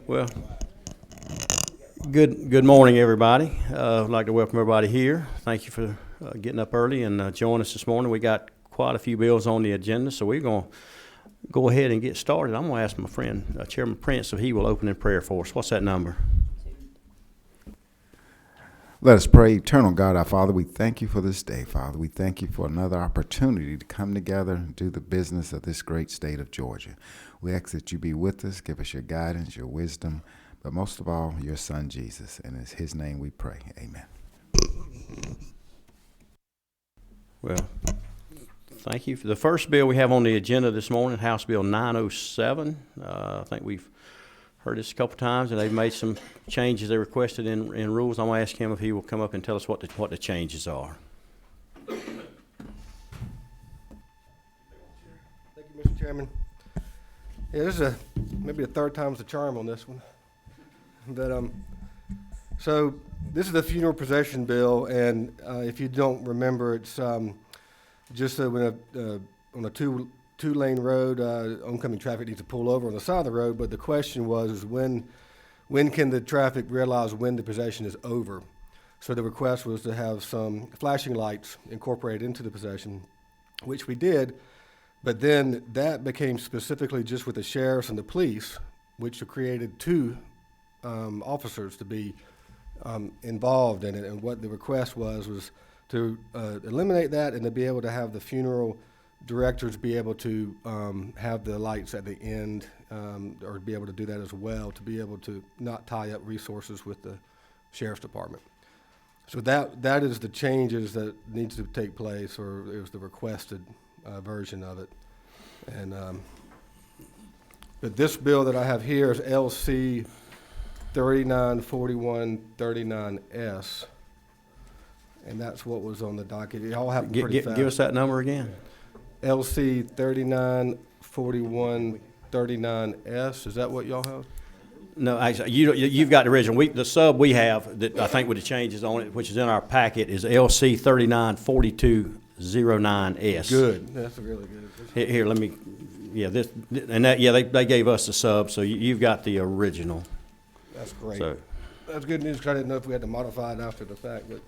Well, good morning, everybody. I'd like to welcome everybody here. Thank you for getting up early and joining us this morning. We got quite a few bills on the agenda, so we're going to go ahead and get started. I'm going to ask my friend, Chairman Prince, if he will open in prayer for us. What's that number? Let us pray. Eternal God, our Father, we thank you for this day, Father. We thank you for another opportunity to come together and do the business of this great state of Georgia. We ask that you be with us, give us your guidance, your wisdom, but most of all, your Son, Jesus. And in his name we pray. Amen. Well, thank you. For the first bill we have on the agenda this morning, House Bill 907. I think we've heard this a couple times, and they've made some changes they requested in rules. I'm going to ask him if he will come up and tell us what the changes are. Thank you, Mr. Chairman. Yeah, this is maybe the third time's the charm on this one. But so this is the funeral procession bill, and if you don't remember, it's just when on a two-lane road, oncoming traffic needs to pull over on the side of the road. But the question was when can the traffic realize when the procession is over? So the request was to have some flashing lights incorporated into the procession, which we did. But then that became specifically just with the sheriffs and the police, which created two officers to be involved in it. And what the request was to eliminate that and to be able to have the funeral directors be able to have the lights at the end, or be able to do that as well, to be able to not tie up resources with the sheriff's department. So that is the changes that needs to take place, or it was the requested version of it. And but this bill that I have here is LC 394139S, and that's what was on the docket. It all happened pretty fast. Give us that number again. LC 394139S. Is that what y'all have? No, actually, you've got the original. The sub we have that I think with the changes on it, which is in our packet, is LC 394209S. Good. That's really good. Here, let me. Yeah, this and that. Yeah, they gave us the sub, so you've got the original. That's great. So that's good news, because I didn't know if we had to modify it after the fact. But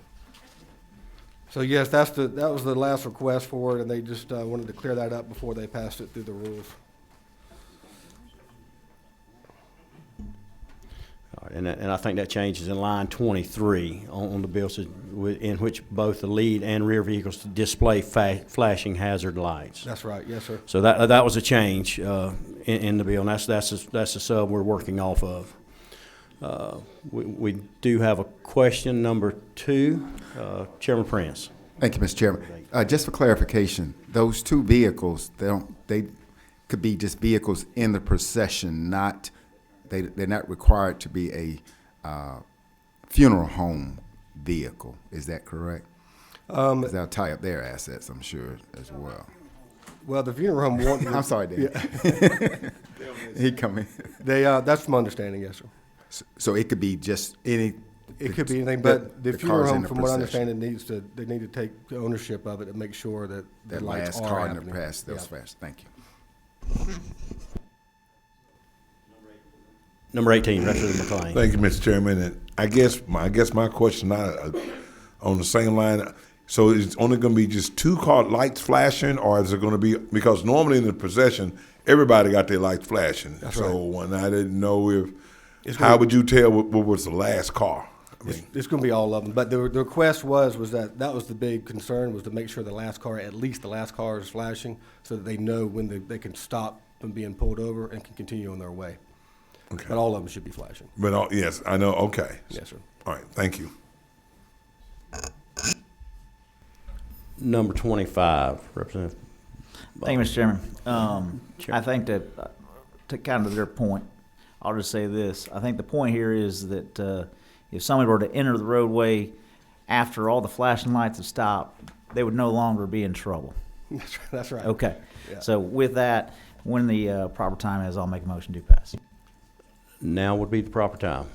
so yes, that was the last request for it, and they just wanted to clear that up before they passed it through the rules. all right, and I think that change is in line 23 on the bill, in which both the lead and rear vehicles display flashing hazard lights. That's right. Yes, sir. So that was a change in the bill, and that's the sub we're working off of. We do have a question, number 2. Chairman Prince. Thank you, Mr. Chairman. Just for clarification, those two vehicles, they could be just vehicles in the procession, they're not required to be a funeral home vehicle. Is that correct? Because they'll tie up their assets, I'm sure, as well. Well, the funeral home won't. I'm sorry, Dan. Yeah. He coming. That's my understanding, yes, sir. So it could be just any. It could be anything, but the funeral home, from what I understand, they need to take ownership of it and make sure that the lights last are car happening. in the past, those fast. Thank you. Number 18, Representative McLean. Thank you, Mr. Chairman. And I guess my question on the same line. So it's only going to be just two car lights flashing, or is it going to be, because normally in the procession everybody got their lights flashing. That's so right. When I didn't know how would you tell what was the last car? It's going to be all of them. But the request was that was the big concern, was to make sure at least the last car is flashing, so that they know when they can stop from being pulled over and can continue on their way. Okay. But all of them should be flashing. But yes, I know. Okay. Yes, sir. All right. Thank you. Number 25, Representative. Thank you, Mr. Chairman. I think that, to kind of their point, I'll just say this. I think the point here is that if somebody were to enter the roadway after all the flashing lights have stopped, they would no longer be in trouble. That's right. Okay. Yeah. So with that, when the proper time is, I'll make a motion to pass. Now would be the proper time.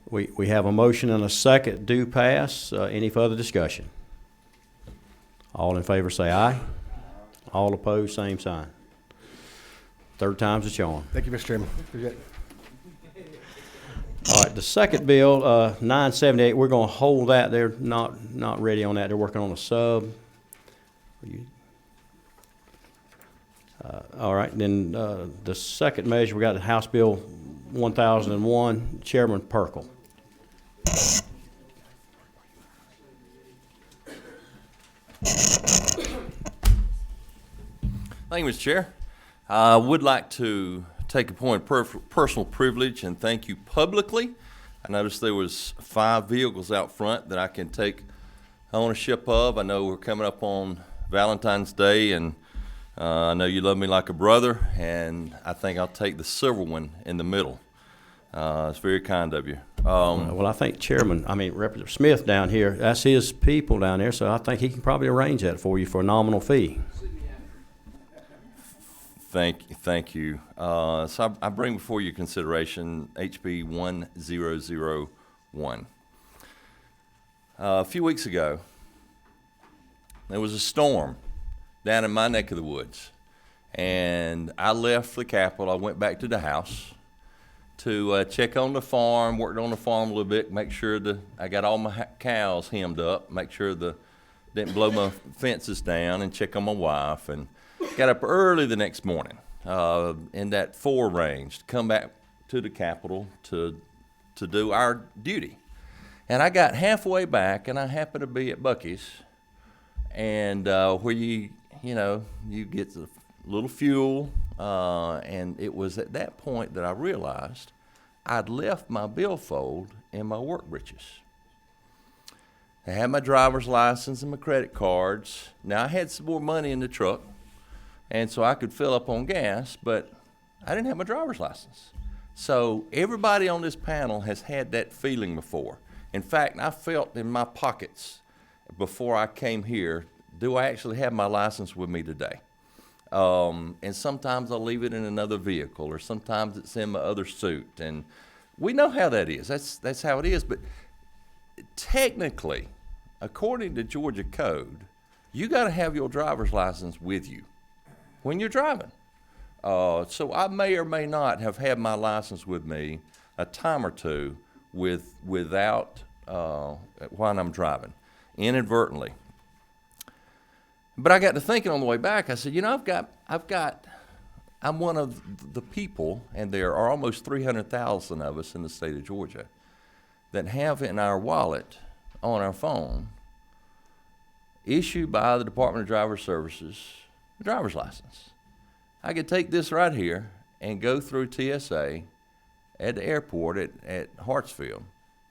We have a motion and a second do pass. Any further discussion? All in favor say aye. All opposed, same sign. Third time's a charm. Thank you, Mr. Chairman. Appreciate it. All right, the second bill, 978, we're going to hold that. They're not ready on that. They're working on a sub. All right, then the second measure, we got the House Bill 1001, Chairman Perkle. Thank you, Mr. Chair. I would like to take a point of personal privilege and thank you publicly. I noticed there was 5 vehicles out front that I can take ownership of. I know we're coming up on Valentine's Day, and I know you love me like a brother, and I think I'll take the silver one in the middle. It's very kind of you. Well, I think Representative Smith down here, that's his people down there, so I think he can probably arrange that for you for a nominal fee. Thank you. So I bring before you consideration HB 1001. A few weeks ago, there was a storm down in my neck of the woods, and I left the Capitol. I went back to the house to check on the farm, worked on the farm a little bit, make sure I got all my cows hemmed up, make sure didn't blow my fences down, and check on my wife, and got up early the next morning in that 4 range to come back to the Capitol to do our duty. And I got halfway back, and I happened to be at Buc-ee's, and where you get a little fuel, and it was at that point that I realized I'd left my billfold in my work breeches. I had my driver's license and my credit cards. Now, I had some more money in the truck, and so I could fill up on gas, but I didn't have my driver's license. So everybody on this panel has had that feeling before. In fact, I felt in my pockets before I came here, do I actually have my license with me today? And sometimes I'll leave it in another vehicle, or sometimes it's in my other suit. And we know how that is. That's how it is. But technically, according to Georgia code, you got to have your driver's license with you when you're driving. So I may or may not have had my license with me a time or two without while I'm driving, inadvertently. But I got to thinking on the way back. I said, I'm one of the people, and there are almost 300,000 of us in the state of Georgia, that have in our wallet on our phone, issued by the Department of Driver Services, a driver's license. I could take this right here and go through TSA at the airport at Hartsfield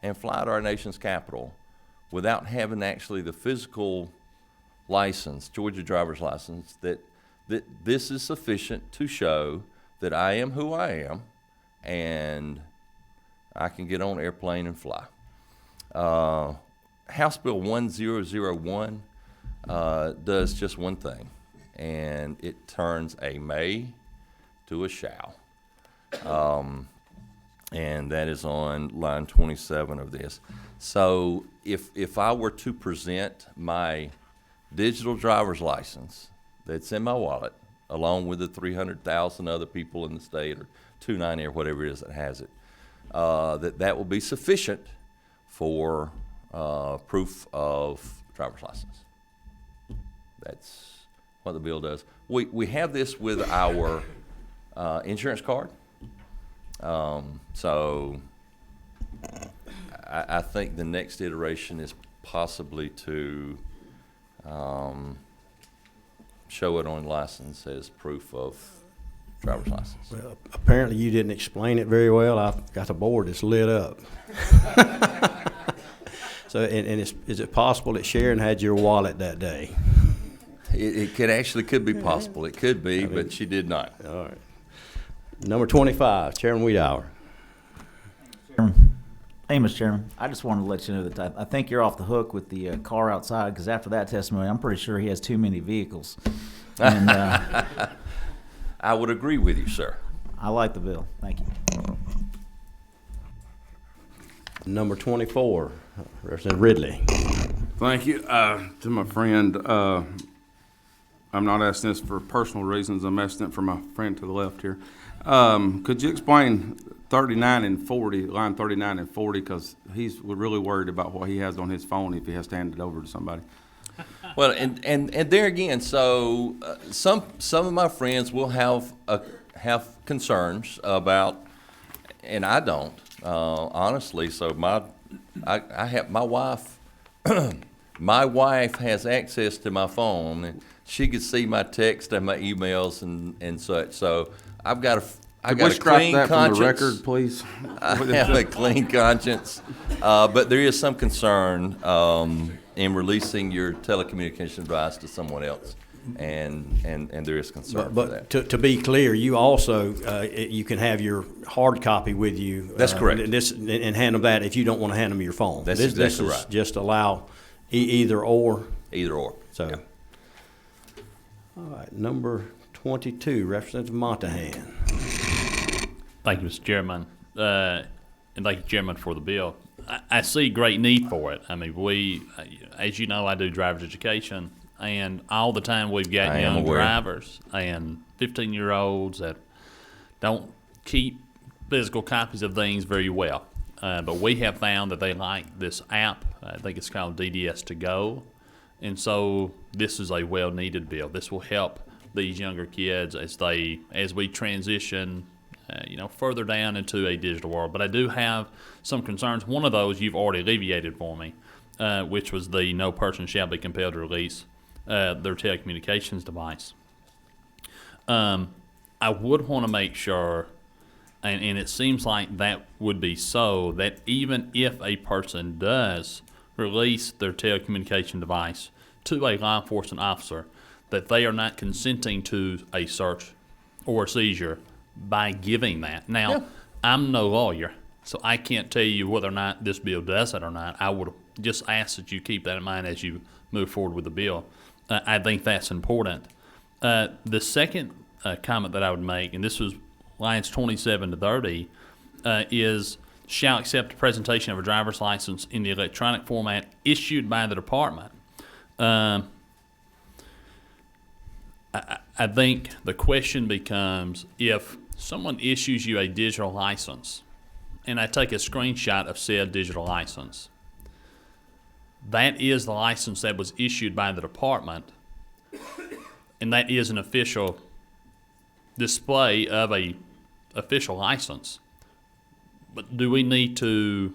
and fly to our nation's capital without having actually the physical license, Georgia driver's license, that this is sufficient to show that I am who I am, and I can get on an airplane and fly. House Bill 1001 does just one thing, and it turns a may to a shall. And that is on line 27 of this. So if I were to present my digital driver's license that's in my wallet, along with the 300,000 other people in the state, or 290 or whatever it is that has it, that will be sufficient for proof of driver's license. That's what the bill does. We have this with our insurance card. So I think the next iteration is possibly to show it on license as proof of driver's license. Well, apparently you didn't explain it very well. I've got a board that's lit up. So, is it possible that Sharon had your wallet that day? It could be possible. It could be, but she did not. All right. Number 25, Chairman Wiedauer. Chairman. Hey, Mr. Chairman, I just wanted to let you know that I think you're off the hook with the car outside, because after that testimony, I'm pretty sure he has too many vehicles. And I would agree with you, sir. I like the bill. Thank you. Number 24, Representative Ridley. Thank you. To my friend, I'm not asking this for personal reasons. I'm asking it for my friend to the left here. Could you explain 39 and 40, line 39 and 40, because he's really worried about what he has on his phone if he has to hand it over to somebody. Well, and there again, so some of my friends will have concerns about, and I don't honestly. So I have my wife. My wife has access to my phone, and she can see my text and my emails and such. So I've got a Could we strike clean that conscience. from the record, please? I have a clean conscience, but there is some concern in releasing your telecommunication device to someone else, and there is concern for But that. to be clear, you also, you can have your hard copy with you. That's correct. And hand them that if you don't want to hand them your phone. That's This exactly is right. just allow either or. Either or. So, Yeah. all right, number 22, Representative Montahan. Thank you, Mr. Chairman. And thank you, Chairman, for the bill. I see great need for it. I mean, as you know, I do driver's education, and all the time we've got I am young aware. drivers and 15-year-olds that don't keep physical copies of things very well. But we have found that they like this app. I think it's called DDS to go. And so this is a well-needed bill. This will help these younger kids as we transition further down into a digital world. But I do have some concerns. One of those you've already alleviated for me, which was the no person shall be compelled to release their telecommunications device. I would want to make sure, and it seems like that would be so, that even if a person does release their telecommunication device to a law enforcement officer, that they are not consenting to a search or a seizure by giving that. Now, I'm no lawyer, so I can't tell you whether or not this bill does it or not. I would just ask that you keep that in mind as you move forward with the bill. I think that's important. The second comment that I would make, and this was lines 27 to 30, is shall accept the presentation of a driver's license in the electronic format issued by the department. I think the question becomes, if someone issues you a digital license and I take a screenshot of said digital license, that is the license that was issued by the department, and that is an official display of a official license. But do we need to,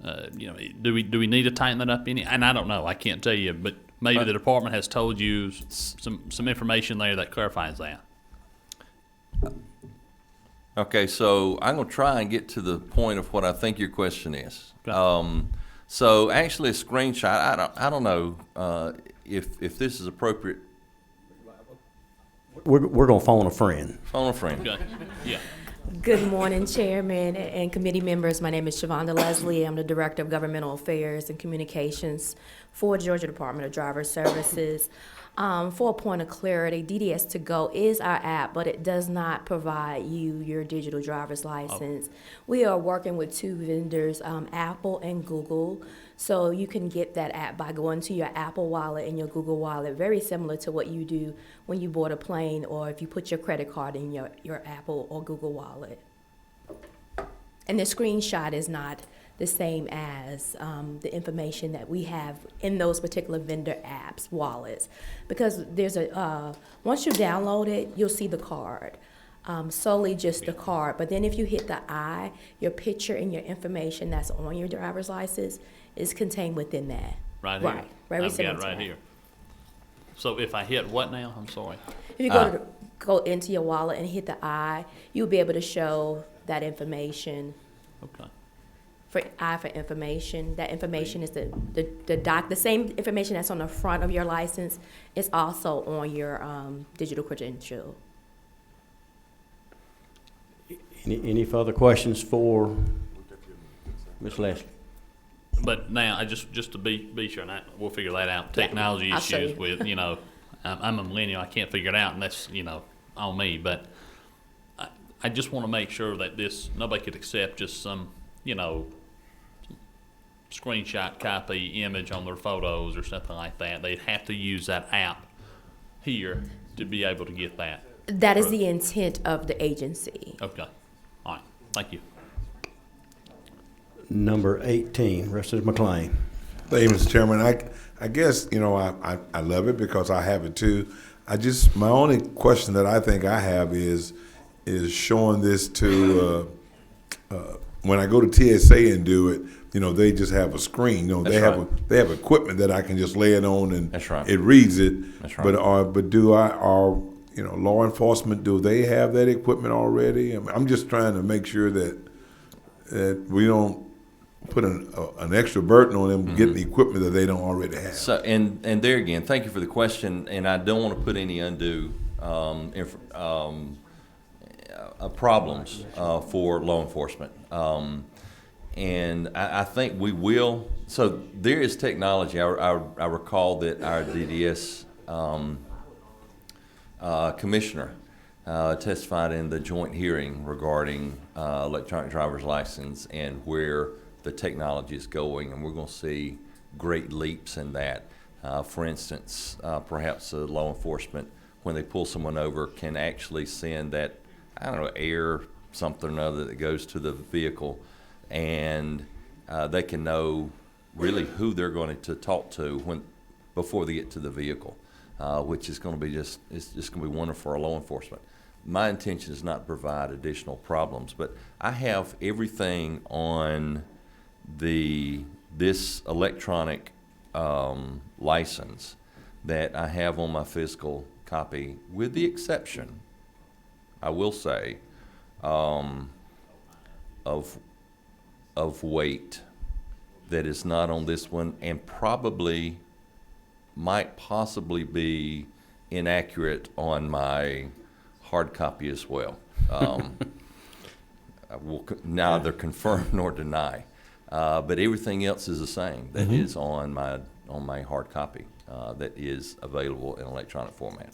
do we need to tighten that up any? And I don't know. I can't tell you, but maybe the department has told you some information there that clarifies that. Okay, so I'm going to try and get to the point of what I think your question is. Okay. So actually, a screenshot. I don't know if this is appropriate. We're going to phone a friend. Phone a friend. Okay. Yeah. Good morning, Chairman and committee members. My name is Shavonda Leslie. I'm the Director of Governmental Affairs and Communications for Georgia Department of Driver Services. For a point of clarity, DDS to go is our app, but it does not provide you your digital driver's license. We are working with two vendors, Apple and Google. So you can get that app by going to your Apple wallet and your Google wallet, very similar to what you do when you board a plane or if you put your credit card in your Apple or Google wallet. And the screenshot is not the same as the information that we have in those particular vendor apps, wallets. Because there's once you download it, you'll see the card. Solely just the card. But then if you hit the I, your picture and your information that's on your driver's license is contained within that. Right here. Right. Very I've similar got to right that. here. So if I hit what now? I'm sorry. If you go into your wallet and hit the I, you'll be able to show that information. Okay. For I for information, that information is the same information that's on the front of your license is also on your digital credential. Any further questions for Ms. Leslie? But now, I just to be sure, and we'll figure that out. Yeah, Technology I'll show issues you. with, I'm a millennial, I can't figure it out, and that's, on me. But I just want to make sure that nobody could accept just some, screenshot copy image on their photos or something like that. They'd have to use that app here to be able to get that. That is the intent of the agency. Okay. All right. Thank you. Number 18, Representative McLean. Thank you, Mr. Chairman. I guess, I love it because I have it too. My only question that I think I have is showing this to, when I go to TSA and do it, they just have a screen. That's right. They have equipment that I can just lay it on and That's right. it reads it. That's right. But law enforcement, do they have that equipment already? I'm just trying to make sure that we don't put an extra burden on them getting the equipment that they don't already have. So, and there again, thank you for the question, and I don't want to put any undue problems for law enforcement. And I think we will. So there is technology. I recall that our DDS commissioner testified in the joint hearing regarding electronic driver's license and where the technology is going, and we're going to see great leaps in that. For instance, perhaps law enforcement, when they pull someone over, can actually send that, air something or another that goes to the vehicle, and they can know really who they're going to talk to before they get to the vehicle, which is going to be it's just going to be wonderful for law enforcement. My intention is not to provide additional problems, but I have everything on this electronic license that I have on my physical copy, with the exception, I will say, of weight that is not on this one, and might possibly be inaccurate on my hard copy as well. I will neither confirm nor deny. But everything else is the same that is on my hard copy that is available in electronic format.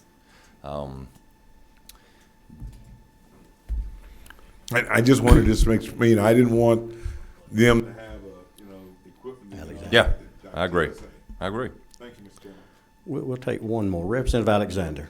I just wanted this to make I didn't want them to have equipment. Yeah, I agree. I agree. Thank you, Mr. Chairman. We'll take one more. Representative Alexander.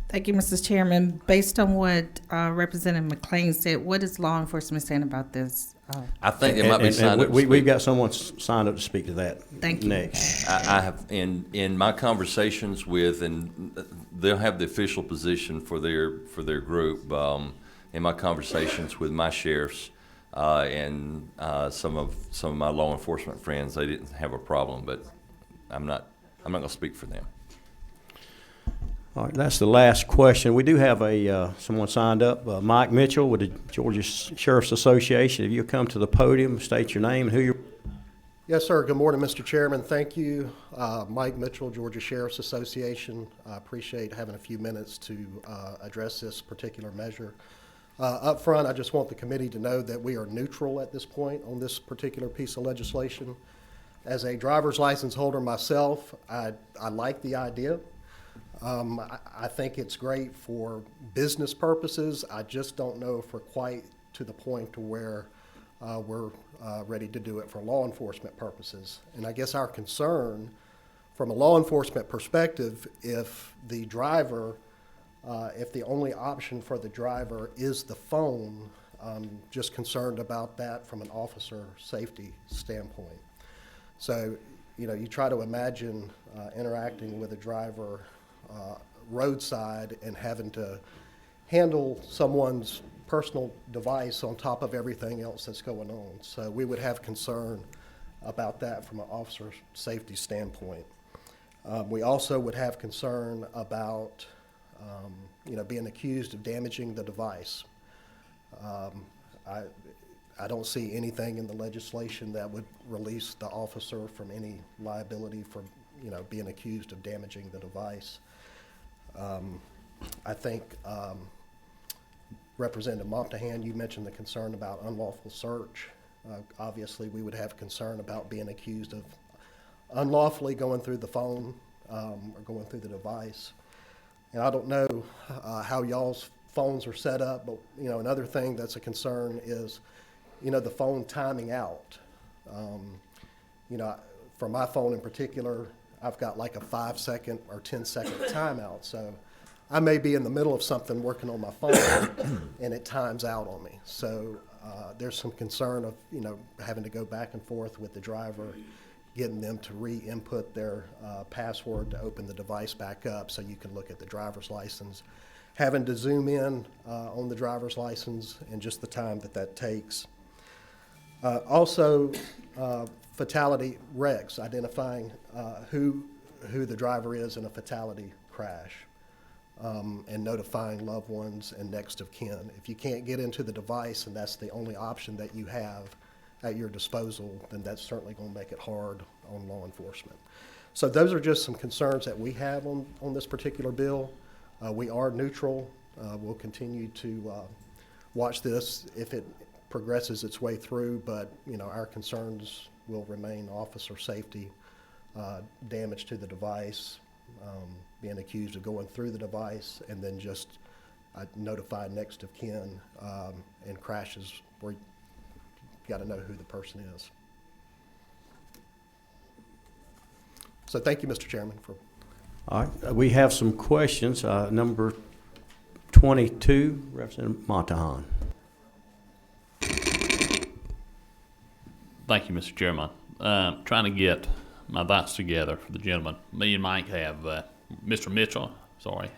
Thank you, Mr. Chairman. Based on what Representative McLean said, what is law enforcement saying about this? I think it might be signed up to We've speak. got someone signed up to speak to that. Thank you. Next. I have in my conversations with, and they'll have the official position for their group. In my conversations with my sheriffs and some of my law enforcement friends, they didn't have a problem, but I'm not going to speak for them. All right, that's the last question. We do have someone signed up, Mike Mitchell with the Georgia Sheriff's Association. If you'll come to the podium, state your name and who you're. Yes, sir. Good morning, Mr. Chairman. Thank you. Mike Mitchell, Georgia Sheriff's Association. I appreciate having a few minutes to address this particular measure. Up front, I just want the committee to know that we are neutral at this point on this particular piece of legislation. As a driver's license holder myself, I like the idea. I think it's great for business purposes. I just don't know if we're quite to the point to where we're ready to do it for law enforcement purposes. And I guess our concern from a law enforcement perspective, if the only option for the driver is the phone, just concerned about that from an officer safety standpoint. So, you try to imagine interacting with a driver roadside and having to handle someone's personal device on top of everything else that's going on. So we would have concern about that from an officer safety standpoint. We also would have concern about being accused of damaging the device. I don't see anything in the legislation that would release the officer from any liability for being accused of damaging the device. I think Representative Montahan, you mentioned the concern about unlawful search. Obviously, we would have concern about being accused of unlawfully going through the phone or going through the device. And I don't know how y'all's phones are set up, but another thing that's a concern is the phone timing out. For my phone in particular, I've got like a 5-second or 10-second timeout. So I may be in the middle of something working on my phone and it times out on me. So there's some concern of, having to go back and forth with the driver, getting them to re-input their password to open the device back up so you can look at the driver's license. Having to zoom in on the driver's license and just the time that takes. Also, fatality regs, identifying who the driver is in a fatality crash, and notifying loved ones and next of kin. If you can't get into the device and that's the only option that you have at your disposal, then that's certainly going to make it hard on law enforcement. So those are just some concerns that we have on this particular bill. We are neutral. We'll continue to watch this if it progresses its way through, but our concerns will remain officer safety, damage to the device, being accused of going through the device, and then just notify next of kin in crashes where you got to know who the person is. So thank you, Mr. Chairman. All right, we have some questions. Number 22, Representative Montahan. Thank you, Mr. Chairman. Trying to get my thoughts together for the gentleman. Me and Mike have, Mr. Mitchell,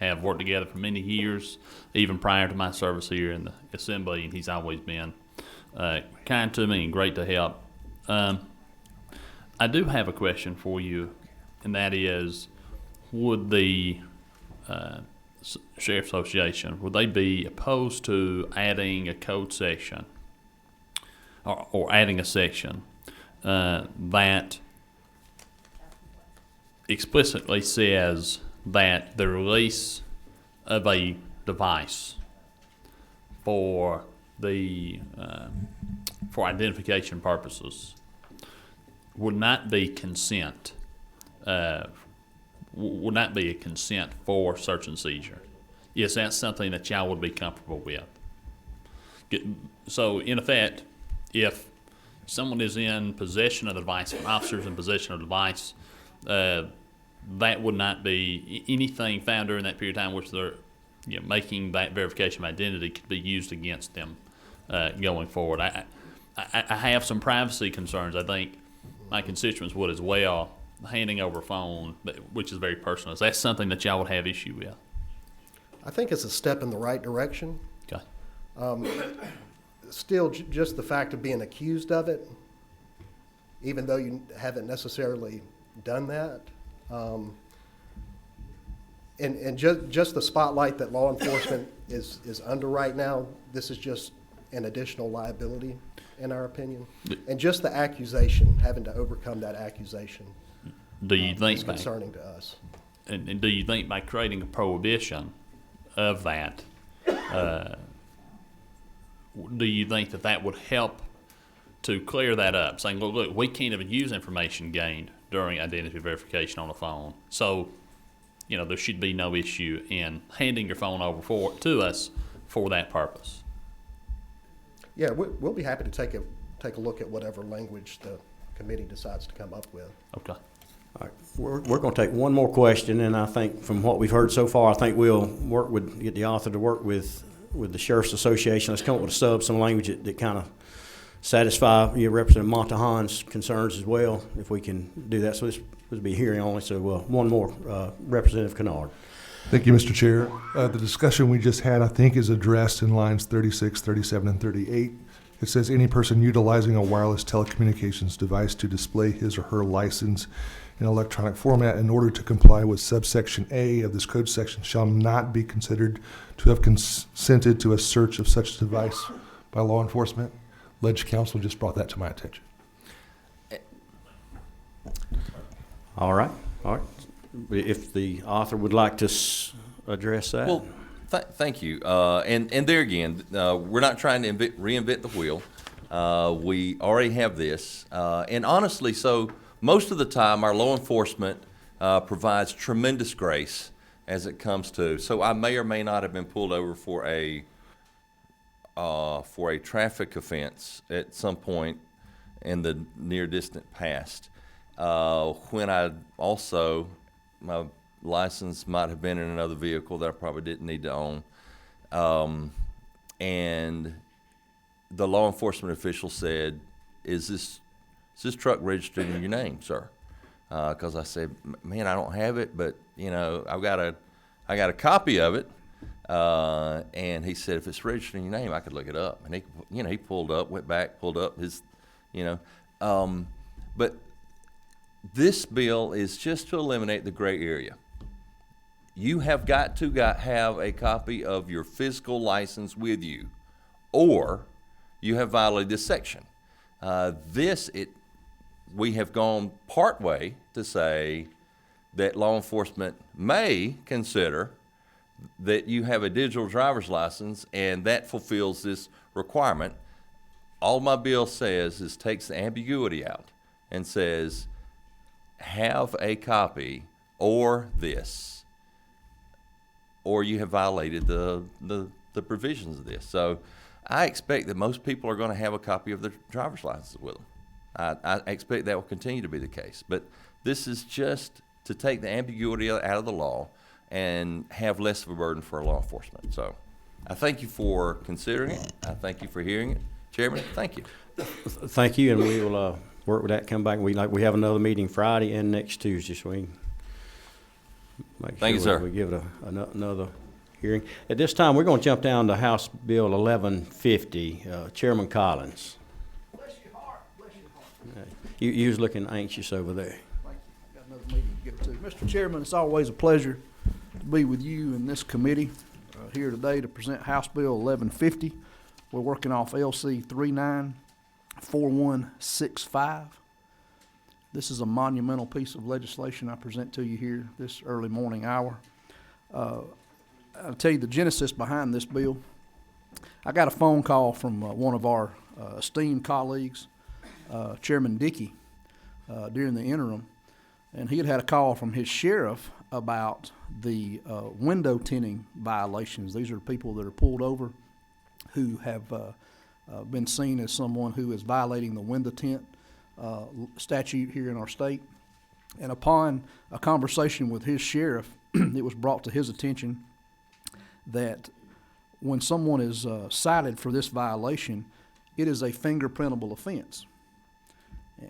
have worked together for many years, even prior to my service here in the Assembly, and he's always been kind to me and great to help. I do have a question for you, and that is, would the Sheriff Association, would they be opposed to adding a code section or adding a section that explicitly says that the release of a device for the for identification purposes would not be consent? Would not be a consent for search and seizure? Is that something that y'all would be comfortable with? So, in effect, if someone is in possession of the device, if an officer is in possession of the device, that would not be anything found during that period of time which they're making that verification of identity could be used against them going forward. I have some privacy concerns. I think my constituents would as well. Handing over a phone, which is very personal, is that something that y'all would have issue with? I think it's a step in the right direction. Okay. Still, just the fact of being accused of it, even though you haven't necessarily done that, and just the spotlight that law enforcement is under right now, this is just an additional liability, in our opinion. And just the accusation, having to overcome that accusation. Do you think it's concerning to us? And do you think by creating a prohibition of that, do you think that would help to clear that up? Saying, well, look, we can't even use information gained during identity verification on a phone. So, there should be no issue in handing your phone over to us for that purpose. Yeah, we'll be happy to take a look at whatever language the committee decides to come up with. Okay. All right, we're going to take one more question, and I think from what we've heard so far, I think we'll get the author to work with the Sheriff's Association. Let's come up with some language that kind of satisfy Representative Montahan's concerns as well, if we can do that. So this would be hearing only, so one more, Representative Kennard. Thank you, Mr. Chair. The discussion we just had, I think, is addressed in lines 36, 37, and 38. It says any person utilizing a wireless telecommunications device to display his or her license in electronic format in order to comply with subsection A of this code section shall not be considered to have consented to a search of such device by law enforcement. Ledge Counsel just brought that to my attention. All right. If the author would like to address that. Well, thank you. And there again, we're not trying to reinvent the wheel. We already have this. And honestly, so most of the time, our law enforcement provides tremendous grace as it comes to. So I may or may not have been pulled over for a traffic offense at some point in the near distant past. when I also, my license might have been in another vehicle that I probably didn't need to own. And the law enforcement official said, is this truck registered in your name, sir? Because I said, man, I don't have it, but you know, I got a copy of it. And he said, if it's registered in your name, I could look it up. And he pulled up, went back, pulled up his, but this bill is just to eliminate the gray area. You have got to have a copy of your physical license with you, or you have violated this section. We have gone part way to say that law enforcement may consider that you have a digital driver's license, and that fulfills this requirement. All my bill says is takes the ambiguity out and says, have a copy or this, or you have violated the provisions of this. So I expect that most people are going to have a copy of their driver's license with them. I expect that will continue to be the case. But this is just to take the ambiguity out of the law and have less of a burden for law enforcement. So I thank you for considering it. I thank you for hearing it. Chairman, thank you. Thank you, and we will work with that, come back. We have another meeting Friday and next Tuesday, so we can make Thank you, sure sir. we give it another hearing. At this time, we're going to jump down to House Bill 1150. Chairman Collins. Bless your heart, bless your heart. You was looking anxious over there. Thank you. Got another meeting to get to. Mr. Chairman, it's always a pleasure to be with you and this committee here today to present House Bill 1150. We're working off LC 394165. This is a monumental piece of legislation I present to you here this early morning hour. I'll tell you the genesis behind this bill. I got a phone call from one of our esteemed colleagues, Chairman Dickey, during the interim, and he had a call from his sheriff about the window tinting violations. These are people that are pulled over who have been seen as someone who is violating the window tint statute here in our state. And upon a conversation with his sheriff, it was brought to his attention that when someone is cited for this violation, it is a fingerprintable offense.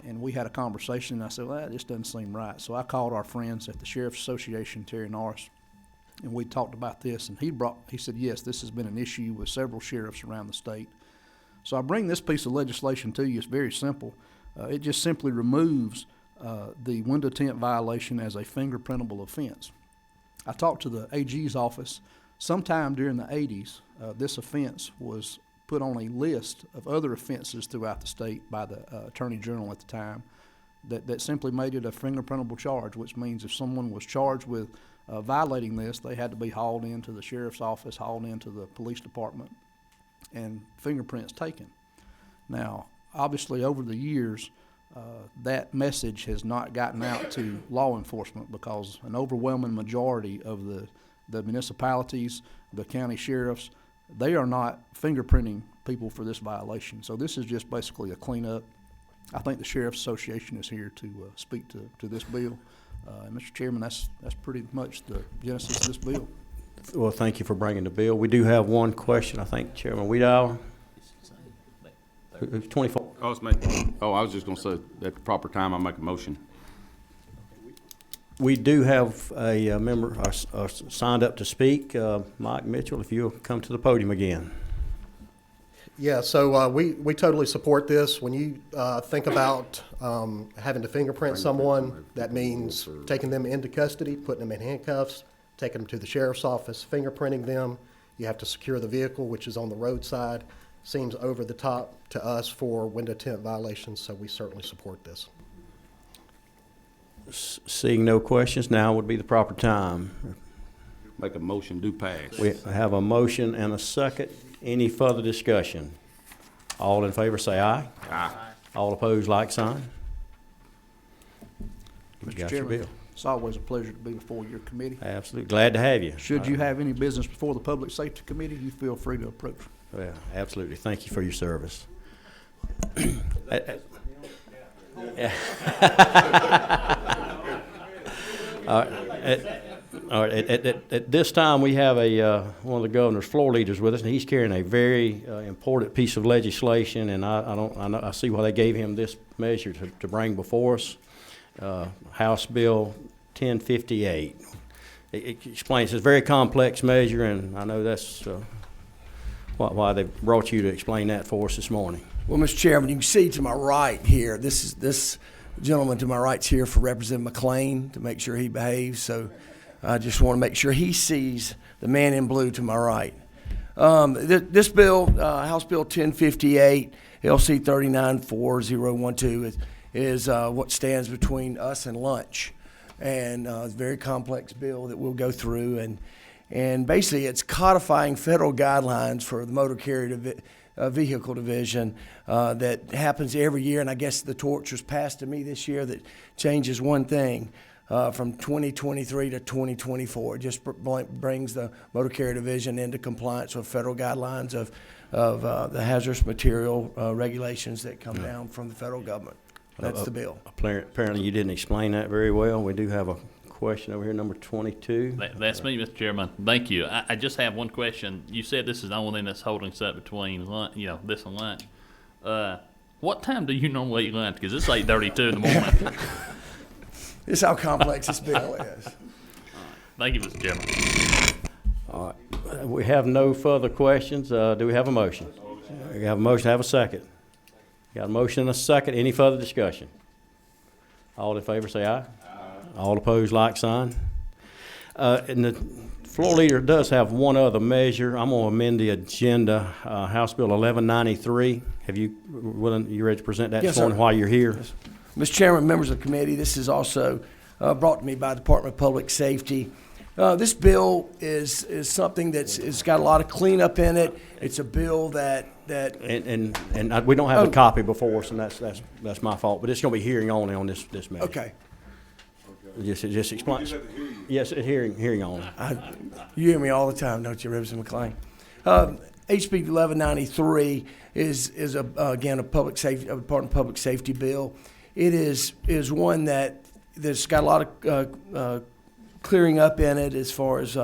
And we had a conversation, and I said, well, that just doesn't seem right. So I called our friends at the Sheriff's Association, Terry Norris, and we talked about this, and he said, yes, this has been an issue with several sheriffs around the state. So I bring this piece of legislation to you. It's very simple. It just simply removes the window tint violation as a fingerprintable offense. I talked to the AG's office. Sometime during the 80s, this offense was put on a list of other offenses throughout the state by the Attorney General at the time that simply made it a fingerprintable charge, which means if someone was charged with violating this, they had to be hauled into the sheriff's office, hauled into the police department, and fingerprints taken. Now, obviously, over the years, that message has not gotten out to law enforcement because an overwhelming majority of the municipalities, the county sheriffs, they are not fingerprinting people for this violation. So this is just basically a cleanup. I think the Sheriff's Association is here to speak to this bill. And Mr. Chairman, that's pretty much the genesis of this bill. Well, thank you for bringing the bill. We do have one question, I think, Chairman Weedow. Who's 24? Oh, it's me. Oh, I was just gonna say, at the proper time, I'll make a motion. We do have a member signed up to speak. Mike Mitchell, if you'll come to the podium again. Yeah, so we totally support this. When you think about having to fingerprint someone, that means taking them into custody, putting them in handcuffs, taking them to the sheriff's office, fingerprinting them. You have to secure the vehicle, which is on the roadside. Seems over the top to us for window tint violations, so we certainly support this. Seeing no questions, now would be the proper time. Make a motion, do pass. We have a motion and a second. Any further discussion? All in favor say aye. Aye. All opposed, like sign. You Mr. got your Chairman, bill. it's always a pleasure to be before your committee. Absolutely. Glad to have you. Should you have any business before the Public Safety Committee, you feel free to approach. Yeah, absolutely. Thank you for your service. All right, at this time, we have one of the governor's floor leaders with us, and he's carrying a very important piece of legislation, and I see why they gave him this measure to bring before us. House Bill 1058. It explains, it's a very complex measure, and I know that's why they brought you to explain that for us this morning. Well, Mr. Chairman, you can see to my right here, this gentleman to my right's here for Representative McLean to make sure he behaves. So I just want to make sure he sees the man in blue to my right. This bill, House Bill 1058, LC 394012, is what stands between us and lunch. And it's a very complex bill that we'll go through. And basically, it's codifying federal guidelines for the motor carrier vehicle division that happens every year. And I guess the torch was passed to me this year that changes one thing. From 2023 to 2024. It just brings the motor carrier division into compliance with federal guidelines of the hazardous material regulations that come down from the federal government. That's the bill. Apparently you didn't explain that very well. We do have a question over here, number 22. That's me, Mr. Chairman. Thank you. I just have one question. You said this is the only thing that's holding us up between lunch, this and lunch. What time do you normally eat lunch? Because it's 8:32 in the morning. This is how complex this bill is. Thank you, Mr. Chairman. All right. We have no further questions. Do we have a motion? We have a motion. Have a second. Got a motion and a second. Any further discussion? All in favor say aye. Aye. All opposed, like sign. And the floor leader does have one other measure. I'm going to amend the agenda. House Bill 1193. You ready to present that Yes, this morning while you're here? Yes. Mr. Chairman, members of the committee, this is also brought to me by the Department of Public Safety. This bill is something it's got a lot of cleanup in it. It's a bill that we don't have a copy before us, and that's my fault. But it's going to be hearing only on this measure. Okay. Just explain. Yes, hearing only. You hear me all the time, don't you, Representative McLean? HB 1193 is again a Department of Public Safety bill. It is one that's got a lot of clearing up in it as far as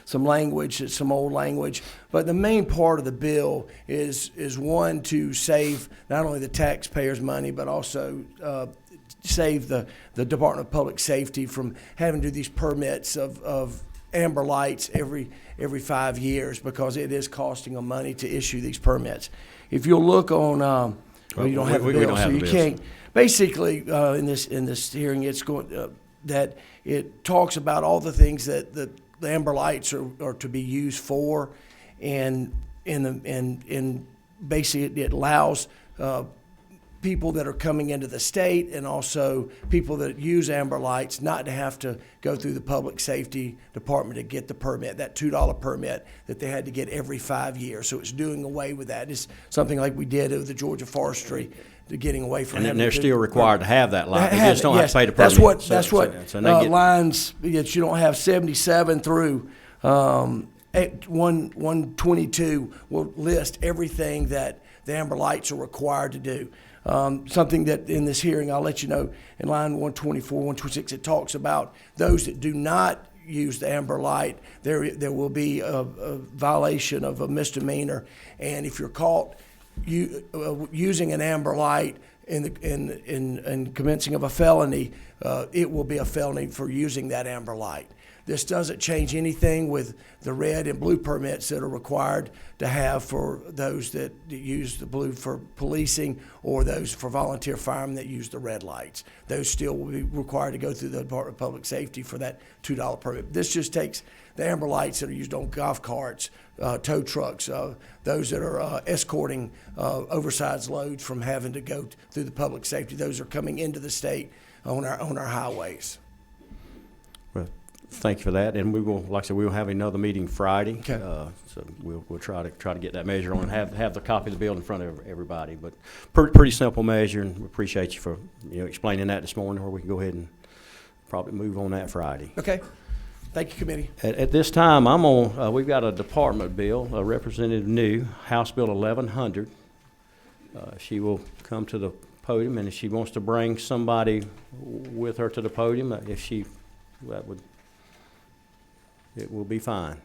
some language, some old language. But the main part of the bill is one to save not only the taxpayers' money, but also save the Department of Public Safety from having to do these permits of amber lights every 5 years, because it is costing them money to issue these permits. If you'll look on, you don't have the bill, so you can't. Basically, in this hearing, it's going that it talks about all the things that the amber lights are to be used for, and basically it allows people that are coming into the state and also people that use amber lights not to have to go through the public safety department to get the permit, that $2 permit that they had to get every 5 years. So it's doing away with that. It's something like we did with the Georgia Forestry, to getting away from. And then they're still required to have that light. They just don't have to pay the permit. That's what lines that you don't have 77 through 122 will list everything that the amber lights are required to do. Something that in this hearing, I'll let you know, in line 124, 126, it talks about those that do not use the amber light, there will be a violation of a misdemeanor. And if you're caught using an amber light in commencing of a felony, it will be a felony for using that amber light. This doesn't change anything with the red and blue permits that are required to have for those that use the blue for policing, or those for volunteer firemen that use the red lights. Those still will be required to go through the Department of Public Safety for that $2 permit. This just takes the amber lights that are used on golf carts, tow trucks, those that are escorting oversized loads from having to go through the public safety. Those are coming into the state on our highways. Well, thank you for that, and we will, like I said, we will have another meeting Friday. Okay. So we'll try to get that measure on and have the copy of the bill in front of everybody. But pretty simple measure, and we appreciate you for explaining that this morning, where we can go ahead and probably move on that Friday. Okay. Thank you, committee. At this time, we've got a department bill, Representative New, House Bill 1100. She will come to the podium, and if she wants to bring somebody with her to the podium, it will be fine.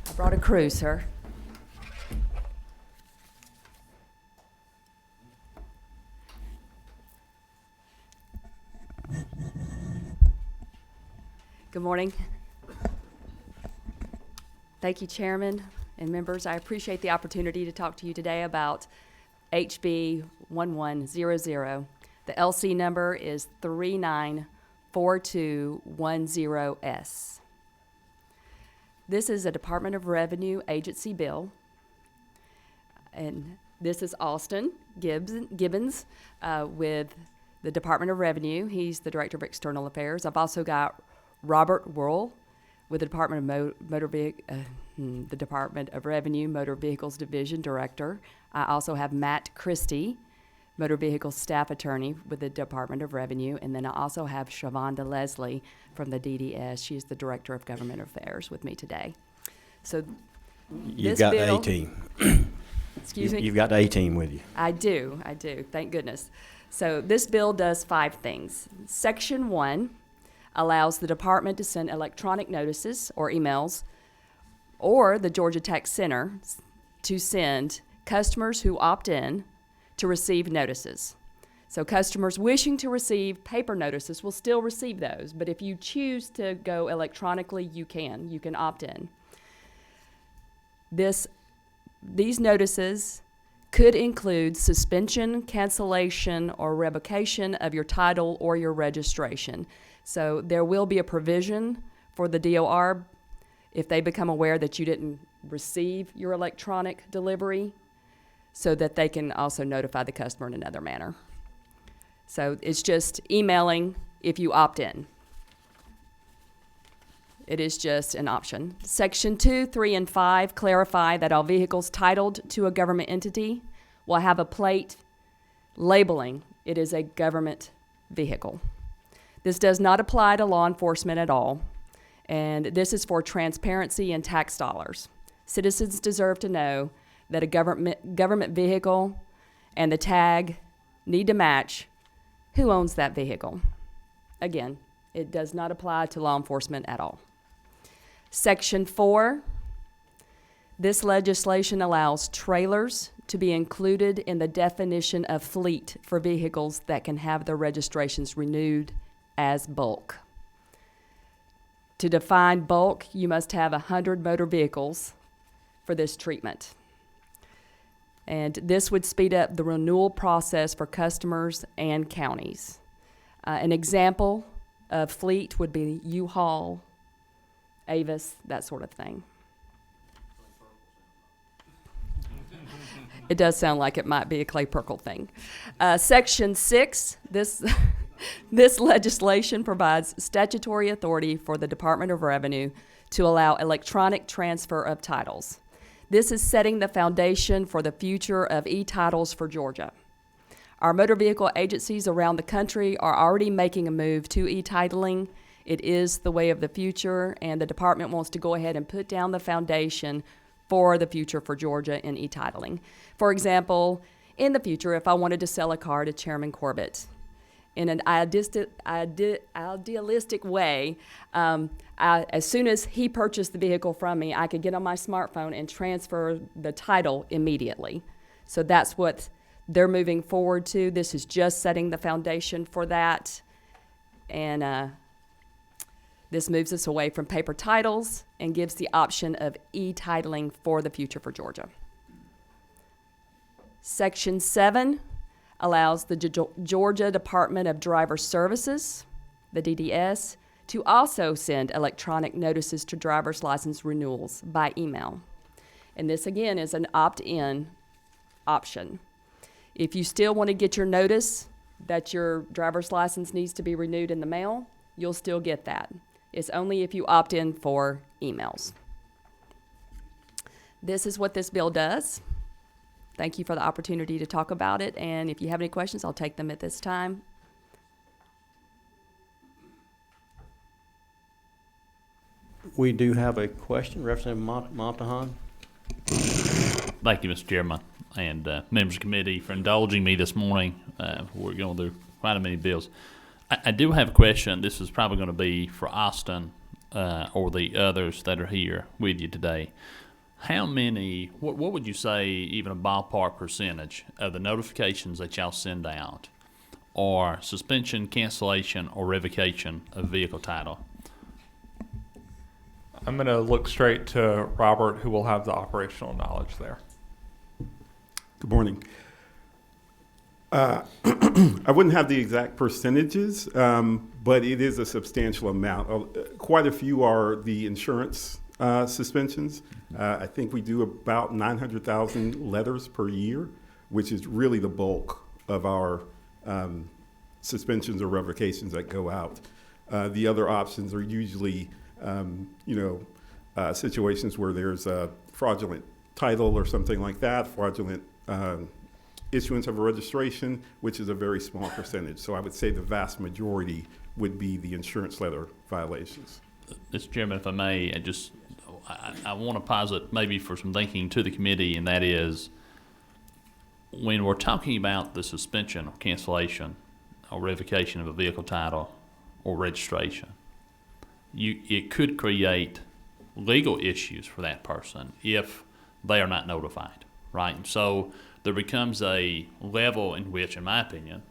I brought a crew, sir. Good morning. Thank you, Chairman and members. I appreciate the opportunity to talk to you today about HB 1100. The LC number is 394210S. This is a Department of Revenue agency bill, and this is Austin Gibbons with the Department of Revenue. He's the Director of External Affairs. I've also got Robert Worrell with the Department of the Department of Revenue Motor Vehicles Division Director. I also have Matt Christie, Motor Vehicle Staff Attorney with the Department of Revenue, and then I also have Shavonda Leslie from the DDS. She's the Director of Government Affairs with me today. So You've got the A-team. Excuse me? You've got the A-team with you. I do, thank goodness. So this bill does 5 things. Section 1 allows the department to send electronic notices or emails, or the Georgia Tech Center to send customers who opt in to receive notices. So customers wishing to receive paper notices will still receive those, but if you choose to go electronically, you can opt in. These notices could include suspension, cancellation, or revocation of your title or your registration. So there will be a provision for the DOR if they become aware that you didn't receive your electronic delivery, so that they can also notify the customer in another manner. So it's just emailing if you opt in. It is just an option. Section 2, 3, and 5 clarify that all vehicles titled to a government entity will have a plate labeling it is a government vehicle. This does not apply to law enforcement at all, and this is for transparency and tax dollars. Citizens deserve to know that a government vehicle and the tag need to match who owns that vehicle. Again, it does not apply to law enforcement at all. Section 4, this legislation allows trailers to be included in the definition of fleet for vehicles that can have their registrations renewed as bulk. To define bulk, you must have 100 motor vehicles for this treatment. And this would speed up the renewal process for customers and counties. An example of fleet would be U-Haul, Avis, that sort of thing. It does sound like it might be a Clay Perkle thing. Section 6, this legislation provides statutory authority for the Department of Revenue to allow electronic transfer of titles. This is setting the foundation for the future of e-titles for Georgia. Our motor vehicle agencies around the country are already making a move to e-titling. It is the way of the future, and the department wants to go ahead and put down the foundation for the future for Georgia in e-titling. For example, in the future, if I wanted to sell a car to Chairman Corbett, in an idealistic way, as soon as he purchased the vehicle from me, I could get on my smartphone and transfer the title immediately. So that's what they're moving forward to. This is just setting the foundation for that. And this moves us away from paper titles and gives the option of e-titling for the future for Georgia. Section 7 allows the Georgia Department of Driver Services, the DDS, to also send electronic notices to driver's license renewals by email. And this, again, is an opt-in option. If you still want to get your notice that your driver's license needs to be renewed in the mail, you'll still get that. It's only if you opt in for emails. This is what this bill does. Thank you for the opportunity to talk about it, and if you have any questions, I'll take them at this time. We do have a question, Representative Montahan. Thank you, Mr. Chairman, and members of the committee for indulging me this morning. We're going through quite a many bills. I do have a question. This is probably going to be for Austin or the others that are here with you today. How many, what would you say, even a ballpark percentage of the notifications that y'all send out are suspension, cancellation, or revocation of vehicle title? I'm going to look straight to Robert, who will have the operational knowledge there. Good morning. I wouldn't have the exact percentages, but it is a substantial amount. Quite a few are the insurance suspensions. I think we do about 900,000 letters per year, which is really the bulk of our suspensions or revocations that go out. The other options are usually, situations where there's a fraudulent title or something like that, fraudulent issuance of a registration, which is a very small percentage. So I would say the vast majority would be the insurance letter violations. Mr. Chairman, if I may, I want to posit maybe for some thinking to the committee, and that is when we're talking about the suspension or cancellation or revocation of a vehicle title or registration, it could create legal issues for that person if they are not notified, right? And so there becomes a level in which, in my opinion,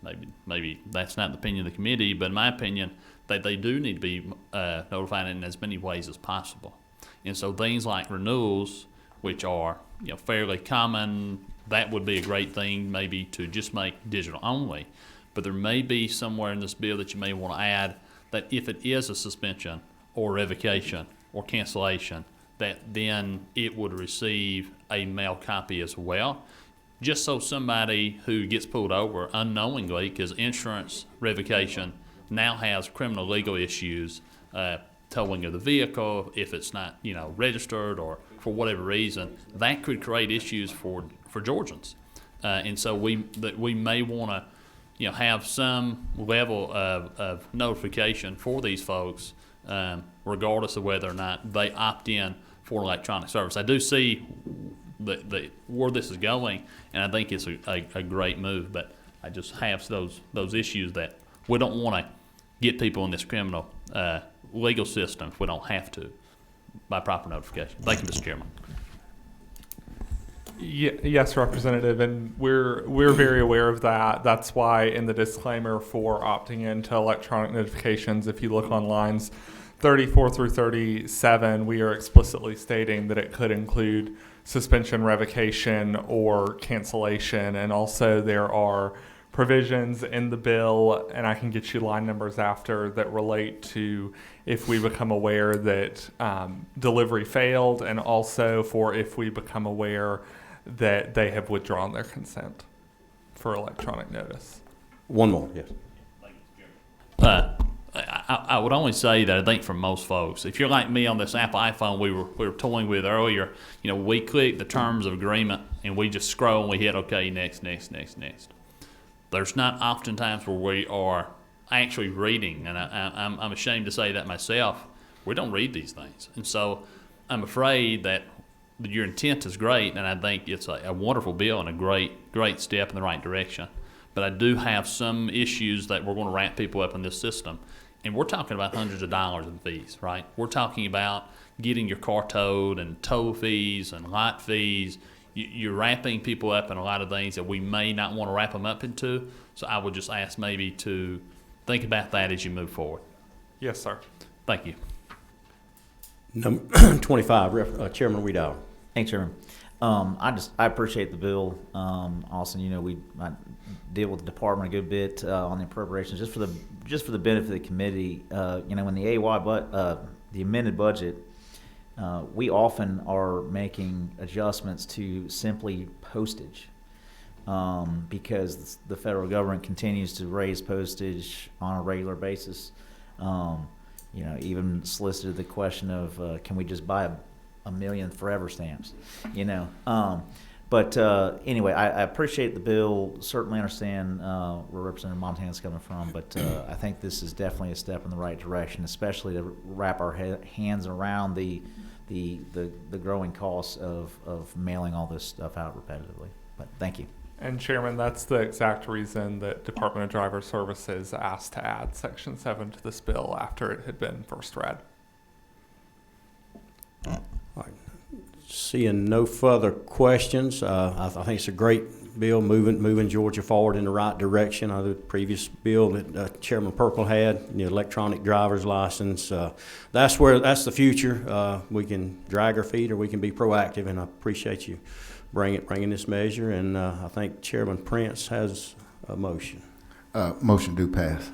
maybe that's not the opinion of the committee, but in my opinion, that they do need to be notified in as many ways as possible. And so things like renewals, which are fairly common, that would be a great thing maybe to just make digital only. But there may be somewhere in this bill that you may want to add that if it is a suspension or revocation or cancellation, that then it would receive a mail copy as well, just so somebody who gets pulled over unknowingly, because insurance revocation now has criminal legal issues, towing of the vehicle, if it's not registered or for whatever reason, that could create issues for Georgians. And so we may want to have some level of notification for these folks, regardless of whether or not they opt in for electronic service. I do see where this is going, and I think it's a great move, but I just have those issues that we don't want to get people in this criminal legal system if we don't have to by proper notification. Thank you, Mr. Chairman. Yes, Representative, and we're very aware of that. That's why in the disclaimer for opting into electronic notifications, if you look on lines 34 through 37, we are explicitly stating that it could include suspension, revocation, or cancellation. And also there are provisions in the bill, and I can get you line numbers after, that relate to if we become aware that delivery failed, and also for if we become aware that they have withdrawn their consent for electronic notice. One more, yes. I would only say that I think for most folks, if you're like me on this Apple iPhone we were toying with earlier, we click the terms of agreement and we just scroll and we hit okay, next. There's not often times where we are actually reading, and I'm ashamed to say that myself, we don't read these things. And so I'm afraid that your intent is great, and I think it's a wonderful bill and a great step in the right direction. But I do have some issues that we're going to wrap people up in this system. And we're talking about hundreds of dollars in fees, right? We're talking about getting your car towed and tow fees and lot fees. You're wrapping people up in a lot of things that we may not want to wrap them up into. So I would just ask maybe to think about that as you move forward. Yes, sir. Thank you. Number 25, Chairman Weedow. Thanks, Chairman. I appreciate the bill. Austin, I deal with the department a good bit on the appropriations, just for the benefit of the committee. When the the amended budget, we often are making adjustments to simply postage, because the federal government continues to raise postage on a regular basis. Even solicited the question of can we just buy a million forever stamps, But anyway, I appreciate the bill. Certainly understand where Representative Montana's coming from, but I think this is definitely a step in the right direction, especially to wrap our hands around the the growing costs of mailing all this stuff out repetitively. But thank you. And Chairman, that's the exact reason that Department of Driver Services asked to add Section 7 to this bill after it had been first read. Seeing no further questions, I think it's a great bill, moving Georgia forward in the right direction. The previous bill that Chairman Purple had, the electronic driver's license, that's the future. We can drag our feet or we can be proactive, and I appreciate you bringing this measure. And I think Chairman Prince has a motion. Motion do pass.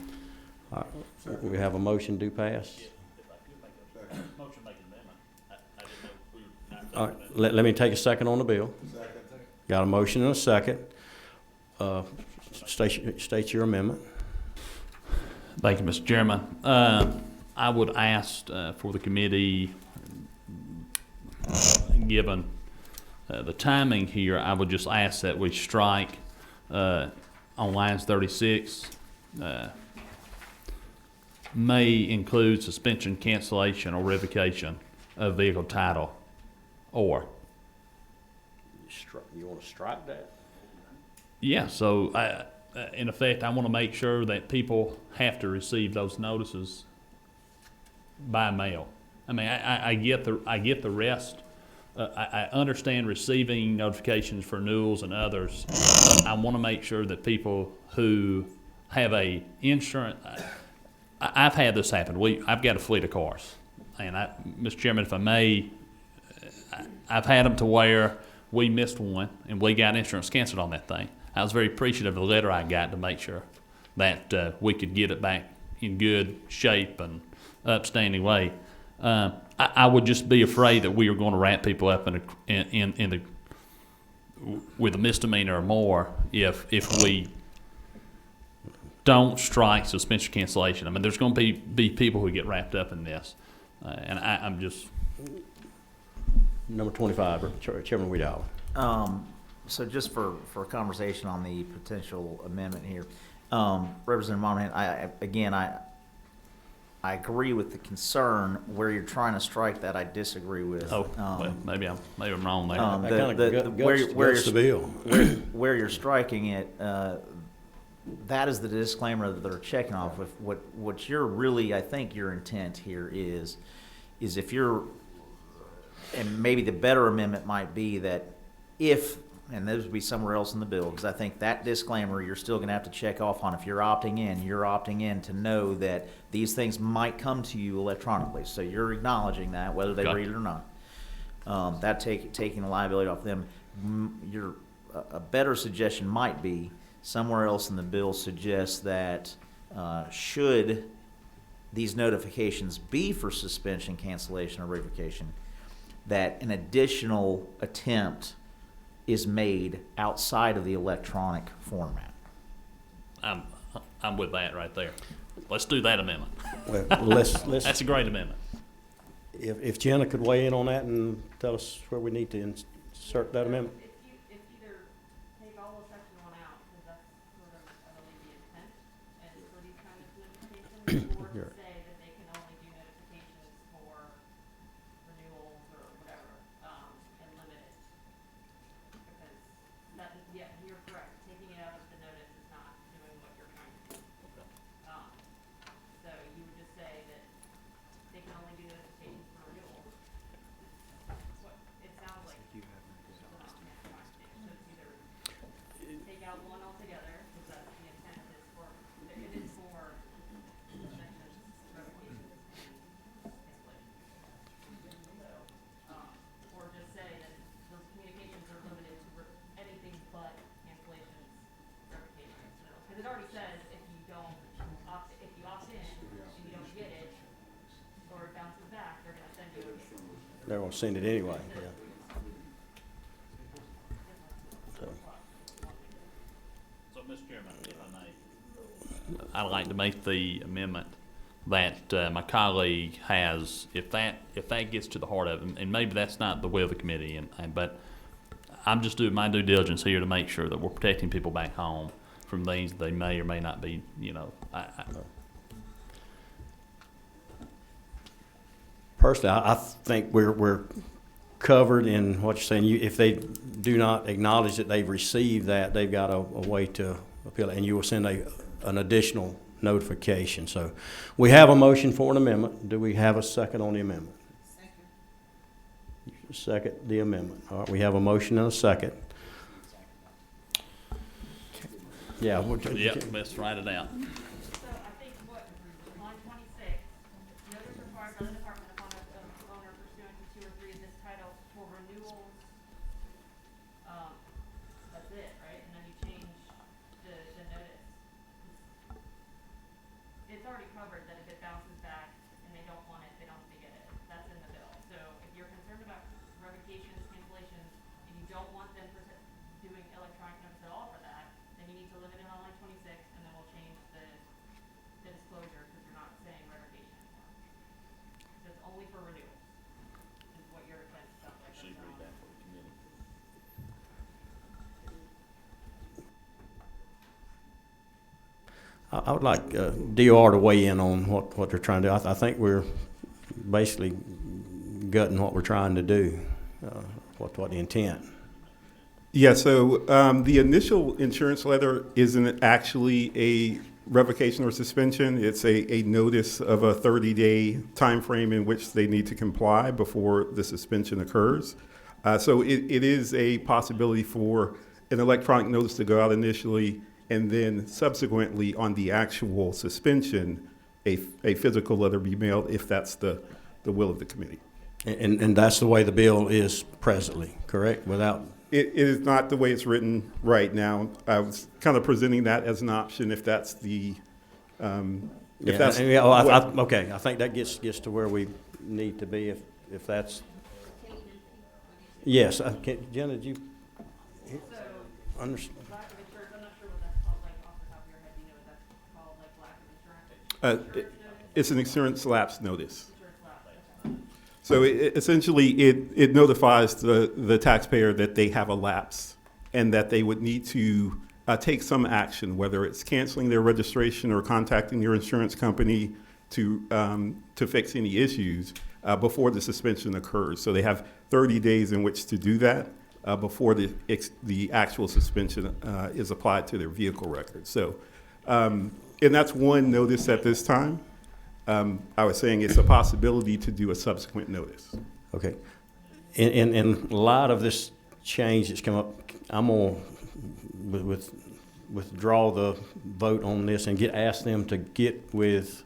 We have a motion do pass. All right, let me take a second on the bill. Got a motion and a second. State your amendment. Thank you, Mr. Chairman. I would ask for the committee, given the timing here, I would just ask that we strike on lines 36, may include suspension, cancellation, or revocation of vehicle title, or. You want to strike that? Yeah, so in effect, I want to make sure that people have to receive those notices by mail. I mean, I get the rest. I understand receiving notifications for renewals and others. I want to make sure that people who have a insurance, I've had this happen. I've got a fleet of cars, and Mr. Chairman, if I may, I've had them to where we missed one and we got insurance canceled on that thing. I was very appreciative of the letter I got to make sure that we could get it back in good shape and upstanding way. I would just be afraid that we are going to wrap people up with a misdemeanor or more if we don't strike suspension cancellation. I mean, there's going to be people who get wrapped up in this, and I'm just. Number 25, Chairman Weedall. So just for a conversation on the potential amendment here, Representative Monahan, I agree with the concern. Where you're trying to strike that, I disagree with. Well, maybe I'm wrong there. Where you're striking it, that is the disclaimer that they're checking off. With what you're really, I think your intent here is if you're, and maybe the better amendment might be that if, and this would be somewhere else in the bill, because I think that disclaimer you're still going to have to check off on. If you're opting in to know that these things might come to you electronically. So you're acknowledging that, whether they read it or not. That taking the liability off them. A better suggestion might be somewhere else in the bill suggests that should these notifications be for suspension, cancellation, or revocation, that an additional attempt is made outside of the electronic format. I'm with that right there. Let's do that amendment. Well, That's a great amendment. If Jenna could weigh in on that and tell us where we need to insert that amendment. If either take all of section 1 out, because that's sort of, I believe, the intent, and for these kind of notifications, or to say that they can only do notifications for renewals or whatever, and limit it. Because that, yeah, you're correct. Taking it out of the notice is not doing what you're trying to do. So you would just say that they can only do notifications for renewals. That's what it sounds like. So it's either take out one altogether, because that's the intent is for, it is for suspensions, revocations, and cancellations. So, or just say that those communications are limited to anything but cancellations, revocations. Because it already says if you opt in and you don't get it, or it bounces back, they're going to send you a. They're going to send it anyway. Yeah. So, Mr. Chairman, if I may, I'd like to make the amendment that my colleague has, if that gets to the heart of it, and maybe that's not the will of the committee, but I'm just doing my due diligence here to make sure that we're protecting people back home from things that they may or may not be, Personally, I think we're covered in what you're saying. If they do not acknowledge that they've received that, they've got a way to appeal it, and you will send an additional notification. So we have a motion for an amendment. Do we have a second on the amendment? Second the amendment. All right, we have a motion and a second. Yeah. Yep, let's write it out. So I think what, line 26, notice required by the department upon owner pursuant to 2 or 3 of this title for renewals. That's it, right? And then you change the notice. It's already covered that if it bounces back and they don't want it, they don't have to get it. That's in the bill. So if you're concerned about revocations, cancellations, and you don't want them doing electronic notice at all for that, then you need to limit it on line 26, and then we'll change the disclosure, because you're not saying revocation anymore. So it's only for renewals, is what your request sounds like. Should read that for the committee. I would like DOR to weigh in on what they're trying to do. I think we're basically gutting what we're trying to do, what the intent. Yeah, so the initial insurance letter isn't actually a revocation or suspension. It's a notice of a 30-day time frame in which they need to comply before the suspension occurs. So it is a possibility for an electronic notice to go out initially, and then subsequently on the actual suspension, a physical letter be mailed if that's the will of the committee. And that's the way the bill is presently, correct? Without It is not the way it's written right now. I was kind of presenting that as an option if that's the, if that's. Okay, I think that gets to where we need to be if that's. Yes, Jenna, did you understand? Lack of insurance, I'm not sure what that's called, like off the top of your head, you know what that's called, like lack of insurance? It's an insurance lapse notice. Insurance lapse, okay. So essentially, it notifies the taxpayer that they have a lapse and that they would need to take some action, whether it's canceling their registration or contacting your insurance company to fix any issues before the suspension occurs. So they have 30 days in which to do that before the actual suspension is applied to their vehicle record. So, and that's one notice at this time. I was saying it's a possibility to do a subsequent notice. Okay. In light of this change that's come up, I'm going to withdraw the vote on this and ask them to get with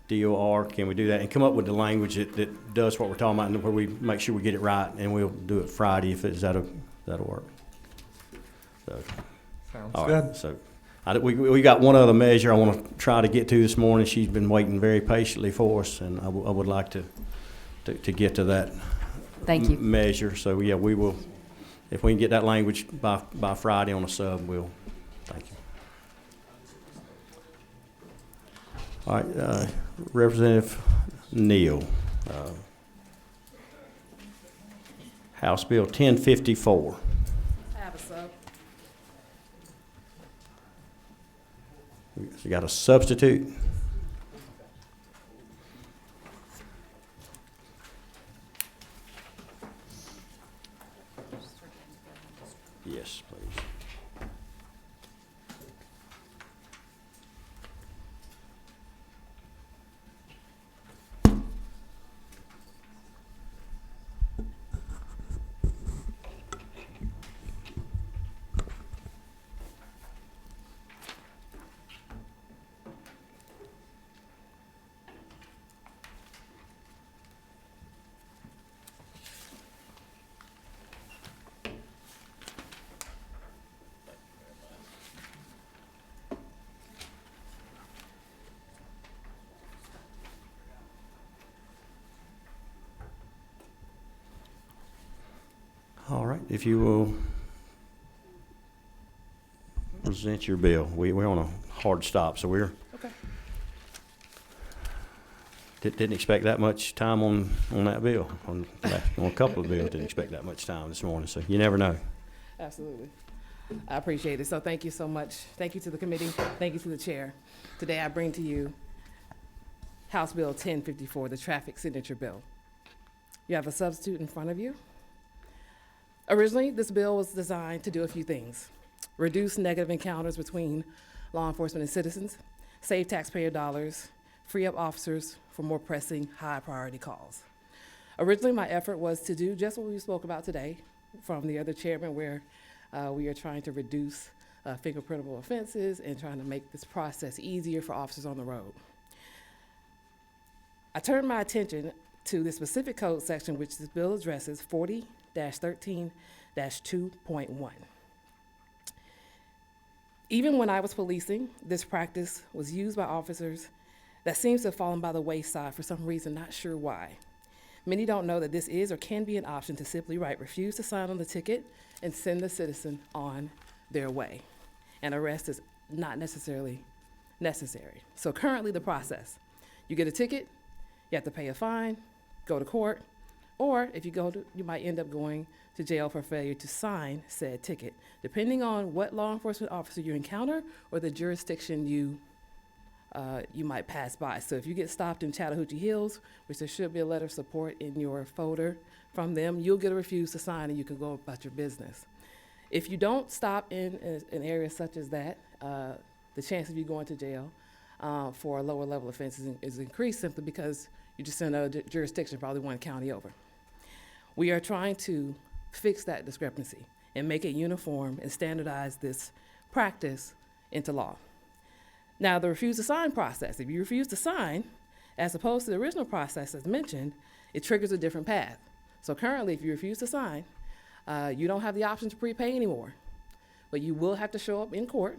DOR. Can we do that? And come up with the language that does what we're talking about and where we make sure we get it right, and we'll do it Friday if that'll work. So, Sounds all good. right, so. We got one other measure I want to try to get to this morning. She's been waiting very patiently for us, and I would like to get to that. Thank you. Measure. So yeah, we will. If we can get that language by Friday on the sub, we'll. Thank you. All right, Representative Neal, House Bill 1054. I have a sub. We got a substitute. Yes, please. All right, if you will present your bill. We're on a hard stop, so we're. Okay. Didn't expect that much time on that bill. On a couple of bills, didn't expect that much time this morning, so you never know. Absolutely. I appreciate it. So thank you so much. Thank you to the committee. Thank you to the chair. Today I bring to you House Bill 1054, the traffic signature bill. You have a substitute in front of you. Originally, this bill was designed to do a few things: reduce negative encounters between law enforcement and citizens, save taxpayer dollars, free up officers for more pressing, high-priority calls. Originally, my effort was to do just what we spoke about today from the other chairman, where we are trying to reduce fingerprintable offenses and trying to make this process easier for officers on the road. I turned my attention to the specific code section which this bill addresses, 40-13-2.1. Even when I was policing, this practice was used by officers that seems to have fallen by the wayside for some reason, not sure why. Many don't know that this is or can be an option to simply write refuse to sign on the ticket and send the citizen on their way. And arrest is not necessarily necessary. So currently the process, you get a ticket, you have to pay a fine, go to court, or if you you might end up going to jail for failure to sign said ticket, depending on what law enforcement officer you encounter or the jurisdiction you might pass by. So if you get stopped in Chattahoochee Hills, which there should be a letter of support in your folder from them, you'll get a refuse to sign and you can go about your business. If you don't stop in an area such as that, the chance of you going to jail for a lower level offense is increased simply because you're just in a jurisdiction, probably one county over. We are trying to fix that discrepancy and make it uniform and standardize this practice into law. Now, the refuse to sign process, if you refuse to sign, as opposed to the original process as mentioned, it triggers a different path. So currently, if you refuse to sign, you don't have the option to prepay anymore, but you will have to show up in court,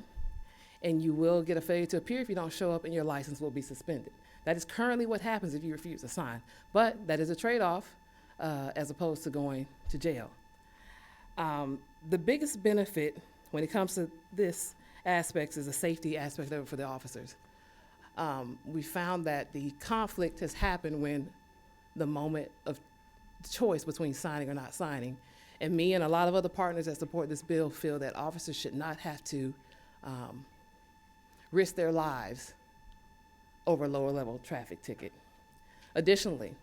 and you will get a failure to appear if you don't show up, and your license will be suspended. That is currently what happens if you refuse to sign, but that is a trade-off as opposed to going to jail. The biggest benefit when it comes to this aspect is the safety aspect of it for the officers. We found that the conflict has happened when the moment of choice between signing or not signing. And me and a lot of other partners that support this bill feel that officers should not have to risk their lives over a lower level traffic ticket. Additionally,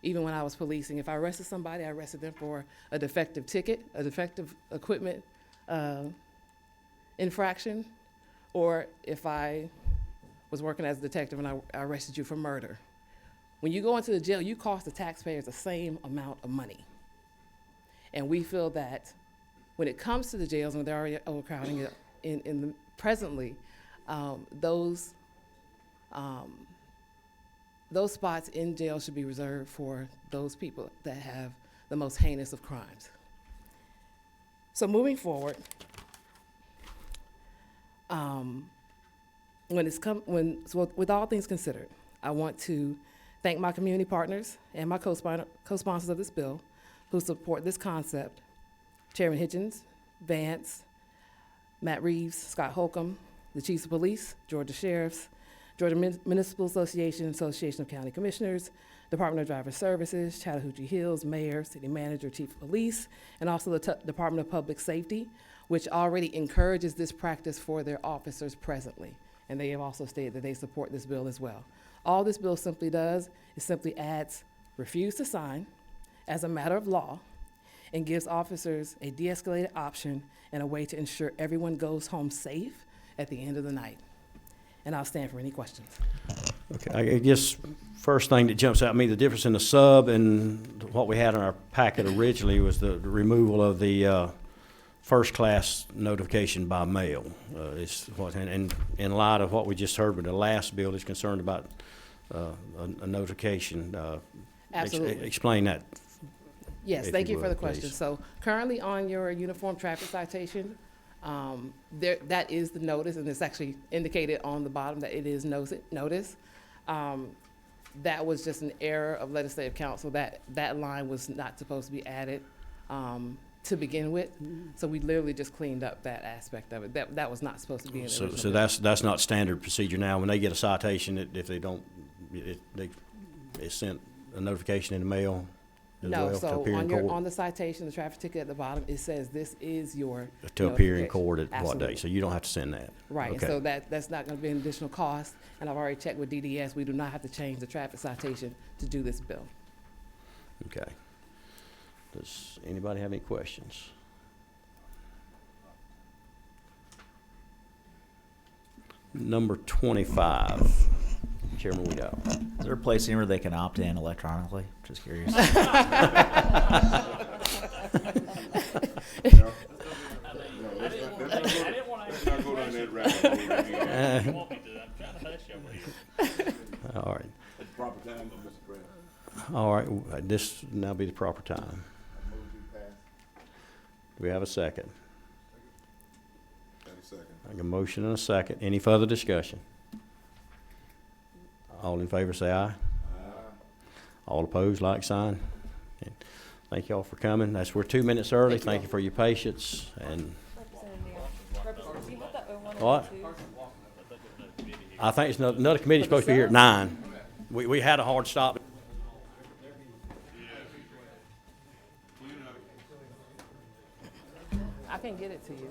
even when I was policing, if I arrested somebody, I arrested them for a defective ticket, a defective equipment infraction, or if I was working as a detective and I arrested you for murder. When you go into the jail, you cost the taxpayers the same amount of money. And we feel that when it comes to the jails, and they're already overcrowding it presently, those spots in jail should be reserved for those people that have the most heinous of crimes. So moving forward, with all things considered, I want to thank my community partners and my co-sponsors of this bill who support this concept: Chairman Hitchens, Vance, Matt Reeves, Scott Holcomb, the Chiefs of Police, Georgia Sheriffs, Georgia Municipal Association, Association of County Commissioners, Department of Driver Services, Chattahoochee Hills, Mayor, City Manager, Chief of Police, and also the Department of Public Safety, which already encourages this practice for their officers presently. And they have also stated that they support this bill as well. All this bill simply does is simply adds refuse to sign as a matter of law and gives officers a de-escalated option and a way to ensure everyone goes home safe at the end of the night. And I'll stand for any questions. Okay, I guess first thing that jumps out at me, the difference in the sub and what we had in our packet originally was the removal of the first class notification by mail. And in light of what we just heard with the last bill is concerned about a notification. Absolutely. Explain that. Yes, thank you for the question. Please. So currently on your uniform traffic citation, that is the notice, and it's actually indicated on the bottom that it is notice. That was just an error of legislative counsel. That line was not supposed to be added to begin with. So we literally just cleaned up that aspect of it. That was not supposed to be in the original So that's not standard procedure now. When they get a citation, if they don't, it's sent a notification in the mail. No, so on the citation, the traffic ticket at the bottom, it says this is your to appear in court at Absolutely. what day, so you don't have to send that. Right, Okay. and so that's not going to be an additional cost, and I've already checked with DDS. We do not have to change the traffic citation to do this bill. Okay. Does anybody have any questions? Number 25, Chairman Weedow. Is there a place anywhere they can opt in electronically? Just curious. All right. All right, this will now be the proper time. Do we have a second? I got a motion and a second. Any further discussion? All in favor say aye. Aye. All opposed, like sign. And thank you all for coming. We're 2 minutes early. Thank you for your patience. And what? I think it's another committee's supposed to be here at 9. We had a hard stop. I can get it to you.